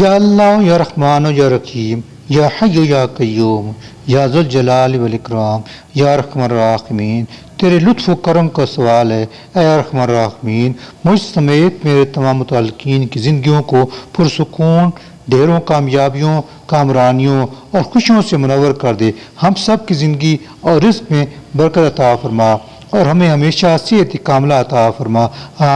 یا اللہ یا رحمان یا رحیم یا حی یا قیوم یا ذوالجلال والاکرام یا ارحم الراحمین، تیرے لطف و کرم کا سوال ہے اے ارحم الراحمین، مجھ سمیت میرے تمام متعلقین کی زندگیوں کو پرسکون، ڈھیروں کامیابیوں، کامرانیوں اور خوشیوں سے منور کر دے۔ ہم سب کی زندگی اور رزق میں برکت عطا فرما اور ہمیں ہمیشہ صحت کاملہ عطا فرما،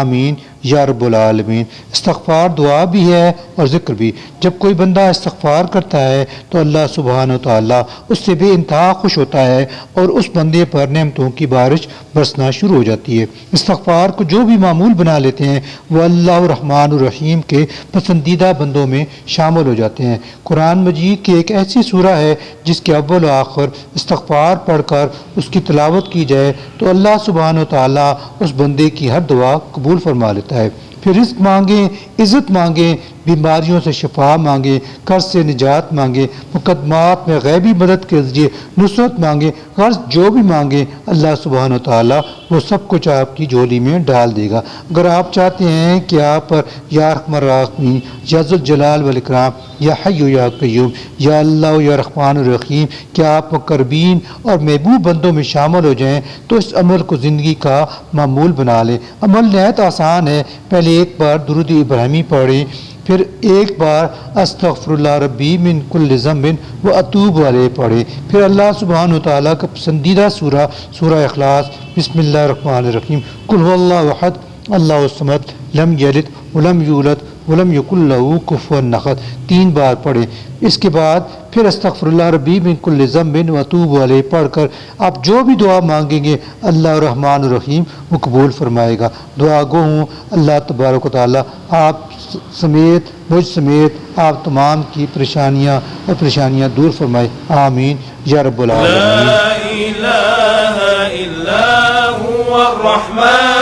آمین یا رب العالمین۔ استغفار دعا بھی ہے اور ذکر بھی۔ جب کوئی بندہ استغفار کرتا ہے تو اللہ سبحانہ و تعالیٰ اس سے بے انتہا خوش ہوتا ہے اور اس بندے پر نعمتوں کی بارش برسنا شروع ہو جاتی ہے۔ استغفار کو جو بھی معمول بنا لیتے ہیں وہ اللہ الرحمن الرحیم کے پسندیدہ بندوں میں شامل ہو جاتے ہیں۔ قرآن مجید کی ایک ایسی سورہ ہے جس کے اول و آخر استغفار پڑھ کر اس کی تلاوت کی جائے تو اللہ سبحانہ و تعالیٰ اس بندے کی ہر دعا قبول فرما لیتا ہے۔ پھر رزق مانگیں، عزت مانگیں، بیماریوں سے شفا مانگیں، قرض سے نجات مانگیں، مقدمات میں غیبی مدد کے ذریعے نصرت مانگیں، غرض جو بھی مانگیں اللہ سبحانہ و تعالیٰ وہ سب کچھ آپ کی جھولی میں ڈال دے گا۔ اگر آپ چاہتے ہیں کہ آپ پر یا ارحم الراحمین یا ذوالجلال والاکرام یا حی یا قیوم یا اللہ یا رحمان الرحیم کہ آپ مقربین اور محبوب بندوں میں شامل ہو جائیں تو اس عمل کو زندگی کا معمول بنا لیں۔ عمل نہایت آسان ہے۔ پہلے ایک بار درود ابراہیمی پڑھیں، پھر ایک بار استغفر اللہ ربی من کل ذنب و اتوب علیہ پڑھیں، پھر اللہ سبحانہ و تعالیٰ کا پسندیدہ سورہ اخلاص بسم اللہ الرحمن الرحیم قل هو اللہ احد اللہ الصمد لم یلد ولم یولد ولم یکن لہ کفوا احد 3 بار پڑھیں۔ اس کے بعد پھر استغفر اللہ ربی من کل ذنب و اتوب علیہ پڑھ کر آپ جو بھی دعا مانگیں گے اللہ الرحمن الرحیم وہ قبول فرمائے گا۔ دعا گو ہوں اللہ تبارک و تعالیٰ آپ سمیت مجھ سمیت آپ تمام کی پریشانیاں دور فرمائے، آمین یا رب العالمین۔ لا الہ الا هو الرحمن